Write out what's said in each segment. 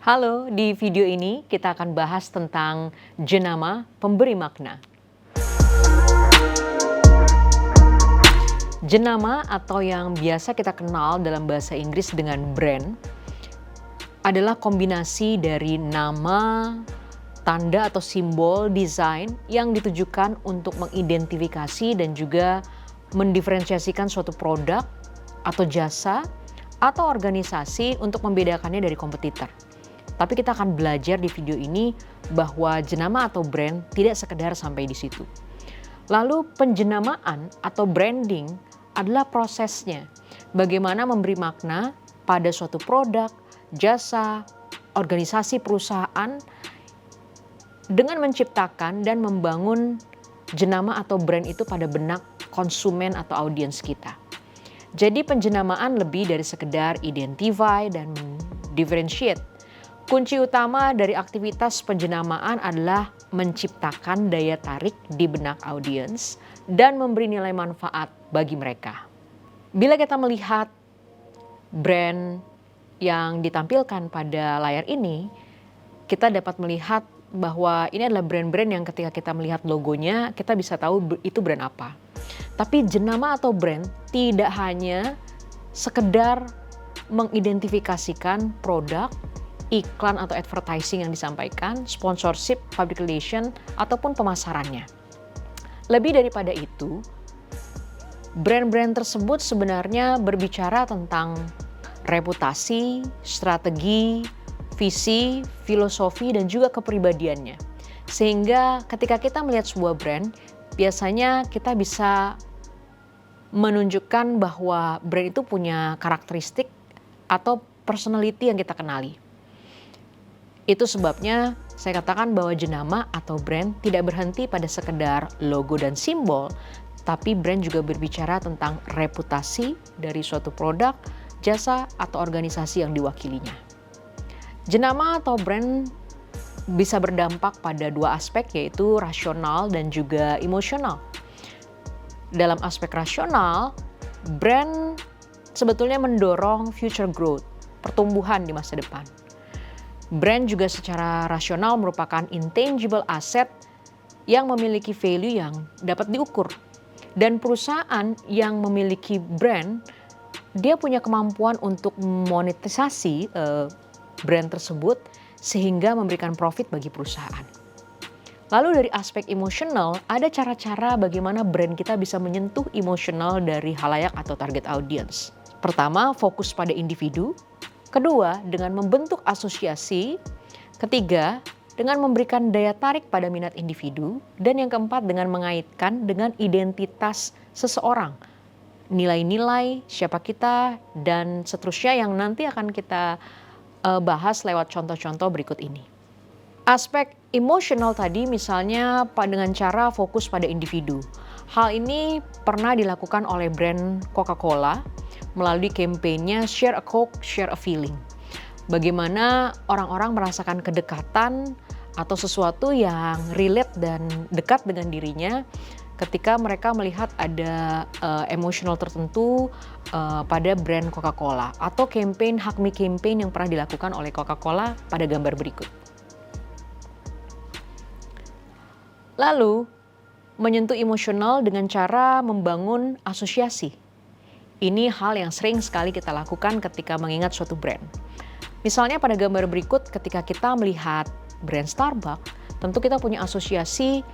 Halo, di video ini kita akan bahas tentang jenama pemberi makna. Jenama atau yang biasa kita kenal dalam bahasa Inggris dengan brand adalah kombinasi dari nama, tanda atau simbol desain yang ditujukan untuk mengidentifikasi dan juga mendiferensiasikan suatu produk atau jasa atau organisasi untuk membedakannya dari kompetitor. Tapi kita akan belajar di video ini bahwa jenama atau brand tidak sekedar sampai di situ. Lalu penjenamaan atau branding adalah prosesnya. Bagaimana memberi makna pada suatu produk, jasa, organisasi perusahaan dengan menciptakan dan membangun jenama atau brand itu pada benak konsumen atau audiens kita. Jadi penjenamaan lebih dari sekedar identify dan differentiate. Kunci utama dari aktivitas penjenamaan adalah menciptakan daya tarik di benak audiens dan memberi nilai manfaat bagi mereka. Bila kita melihat brand yang ditampilkan pada layar ini, kita dapat melihat bahwa ini adalah brand-brand yang ketika kita melihat logonya, kita bisa tahu itu brand apa. Tapi jenama atau brand tidak hanya sekedar mengidentifikasikan produk, iklan atau advertising yang disampaikan, sponsorship, public relation, ataupun pemasarannya. Lebih daripada itu, brand-brand tersebut sebenarnya berbicara tentang reputasi, strategi, visi, filosofi, dan juga kepribadiannya. Sehingga ketika kita melihat sebuah brand, biasanya kita bisa menunjukkan bahwa brand itu punya karakteristik atau personality yang kita kenali. Itu sebabnya saya katakan bahwa jenama atau brand tidak berhenti pada sekedar logo dan simbol, tapi brand juga berbicara tentang reputasi dari suatu produk, jasa, atau organisasi yang diwakilinya. Jenama atau brand bisa berdampak pada dua aspek, yaitu rasional dan juga emosional. Dalam aspek rasional, brand sebetulnya mendorong future growth, pertumbuhan di masa depan. Brand juga secara rasional merupakan intangible asset yang memiliki value yang dapat diukur. Dan perusahaan yang memiliki brand, dia punya kemampuan untuk monetisasi brand tersebut sehingga memberikan profit bagi perusahaan. Lalu dari aspek emosional, ada cara-cara bagaimana brand kita bisa menyentuh emosional dari halayak atau target audience. Pertama, fokus pada individu. Kedua, dengan membentuk asosiasi. Ketiga, dengan memberikan daya tarik pada minat individu. Dan yang keempat, dengan mengaitkan dengan identitas seseorang. Nilai-nilai, siapa kita, dan seterusnya yang nanti akan kita bahas lewat contoh-contoh berikut ini. Aspek emosional tadi misalnya dengan cara fokus pada individu. Hal ini pernah dilakukan oleh brand Coca-Cola melalui kampanye Share a Coke, Share a Feeling. Bagaimana orang-orang merasakan kedekatan atau sesuatu yang relate dan dekat dengan dirinya ketika mereka melihat ada emosional tertentu pada brand Coca-Cola. Atau campaign Hug Me campaign yang pernah dilakukan oleh Coca-Cola pada gambar berikut. Lalu, menyentuh emosional dengan cara membangun asosiasi. Ini hal yang sering sekali kita lakukan ketika mengingat suatu brand. Misalnya pada gambar berikut ketika kita melihat brand Starbucks, tentu kita punya asosiasi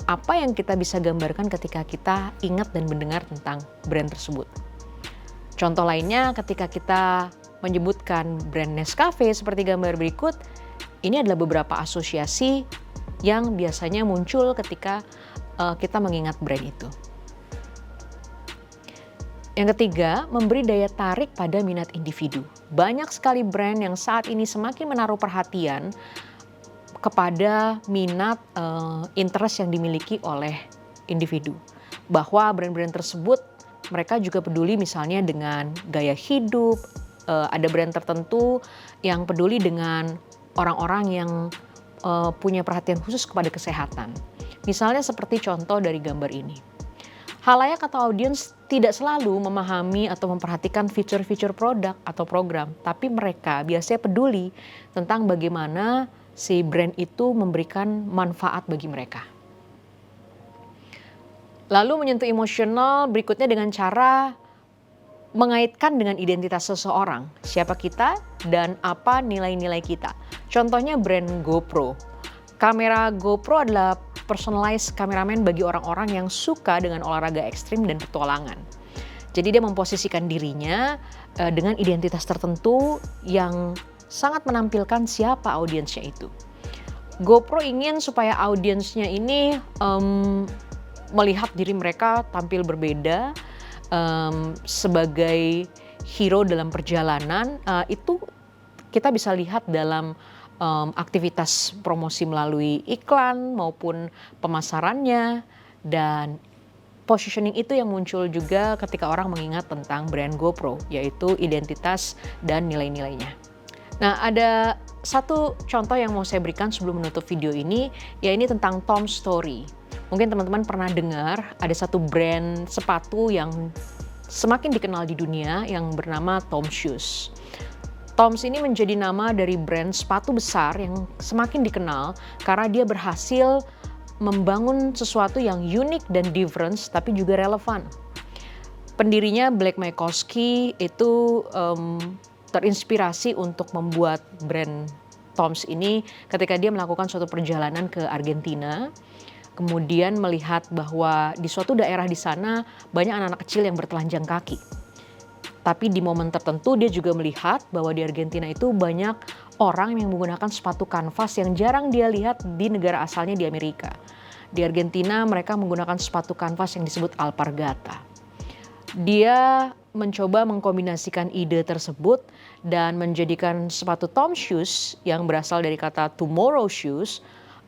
apa yang kita bisa gambarkan ketika kita ingat dan mendengar tentang brand tersebut. Contoh lainnya ketika kita menyebutkan brand Nescafe seperti gambar berikut, ini adalah beberapa asosiasi yang biasanya muncul ketika kita mengingat brand itu. Yang ketiga, memberi daya tarik pada minat individu. Banyak sekali brand yang saat ini semakin menaruh perhatian kepada minat interest yang dimiliki oleh individu. Bahwa brand-brand tersebut mereka juga peduli misalnya dengan gaya hidup, ada brand tertentu yang peduli dengan orang-orang yang punya perhatian khusus kepada kesehatan. Misalnya seperti contoh dari gambar ini. Halayak atau audiens tidak selalu memahami atau memperhatikan fitur-fitur produk atau program, tapi mereka biasanya peduli tentang bagaimana si brand itu memberikan manfaat bagi mereka. Lalu menyentuh emosional berikutnya dengan cara mengaitkan dengan identitas seseorang, siapa kita dan apa nilai-nilai kita. Contohnya brand GoPro. Kamera GoPro adalah personalized kameramen bagi orang-orang yang suka dengan olahraga ekstrim dan petualangan. Jadi dia memposisikan dirinya dengan identitas tertentu yang sangat menampilkan siapa audiensnya itu. GoPro ingin supaya audiensnya ini melihat diri mereka tampil berbeda sebagai hero dalam perjalanan. Itu kita bisa lihat dalam aktivitas promosi melalui iklan maupun pemasarannya, dan positioning itu yang muncul juga ketika orang mengingat tentang brand GoPro, yaitu identitas dan nilai-nilainya. Nah, ada satu contoh yang mau saya berikan sebelum menutup video ini, ini tentang Tom Story. Mungkin teman-teman pernah dengar ada satu brand sepatu yang semakin dikenal di dunia yang bernama Tom Shoes. Toms ini menjadi nama dari brand sepatu besar yang semakin dikenal karena dia berhasil membangun sesuatu yang unik dan different tapi juga relevan. Pendirinya Blake Mycoskie itu terinspirasi untuk membuat brand Toms ini ketika dia melakukan suatu perjalanan ke Argentina. Kemudian melihat bahwa di suatu daerah di sana banyak anak-anak kecil yang bertelanjang kaki. Tapi di momen tertentu dia juga melihat bahwa di Argentina itu banyak orang yang menggunakan sepatu kanvas yang jarang dia lihat di negara asalnya di Amerika. Di Argentina mereka menggunakan sepatu kanvas yang disebut alpargata. Dia mencoba mengkombinasikan ide tersebut dan menjadikan sepatu Tom Shoes yang berasal dari kata tomorrow shoes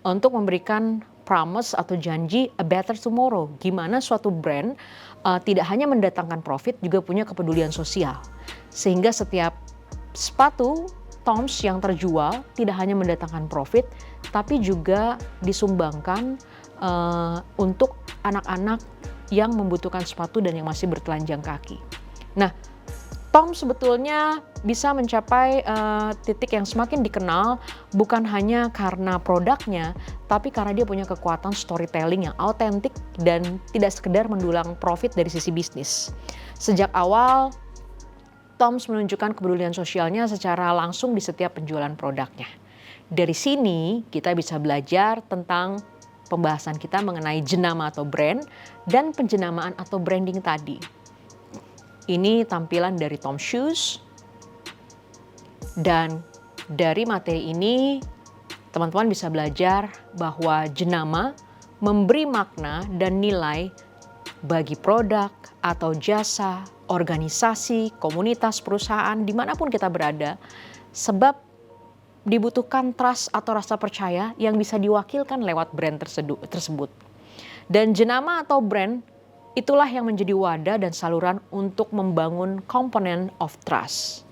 untuk memberikan promise atau janji a better tomorrow. Gimana suatu brand tidak hanya mendatangkan profit, juga punya kepedulian sosial. Sehingga setiap sepatu Toms yang terjual tidak hanya mendatangkan profit, tapi juga disumbangkan untuk anak-anak yang membutuhkan sepatu dan yang masih bertelanjang kaki. Nah, Tom sebetulnya bisa mencapai titik yang semakin dikenal bukan hanya karena produknya, tapi karena dia punya kekuatan storytelling yang autentik dan tidak sekedar mendulang profit dari sisi bisnis. Sejak awal, Toms menunjukkan kepedulian sosialnya secara langsung di setiap penjualan produknya. Dari sini kita bisa belajar tentang pembahasan kita mengenai jenama atau brand dan penjenamaan atau branding tadi. Ini tampilan dari Tom Shoes, dan dari materi ini teman-teman bisa belajar bahwa jenama memberi makna dan nilai bagi produk atau jasa, organisasi, komunitas, perusahaan, dimanapun kita berada, sebab dibutuhkan trust atau rasa percaya yang bisa diwakilkan lewat brand tersebut. Dan jenama atau brand itulah yang menjadi wadah dan saluran untuk membangun komponen of trust.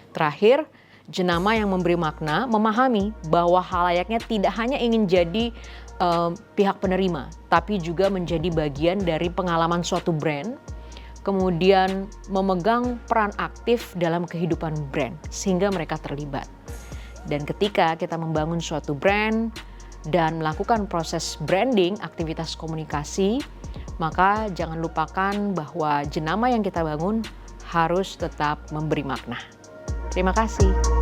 Terakhir, jenama yang memberi makna memahami bahwa halayaknya tidak hanya ingin jadi pihak penerima, tapi juga menjadi bagian dari pengalaman suatu brand, kemudian memegang peran aktif dalam kehidupan brand sehingga mereka terlibat. Dan ketika kita membangun suatu brand dan melakukan proses branding, aktivitas komunikasi, maka jangan lupakan bahwa jenama yang kita bangun harus tetap memberi makna. Terima kasih.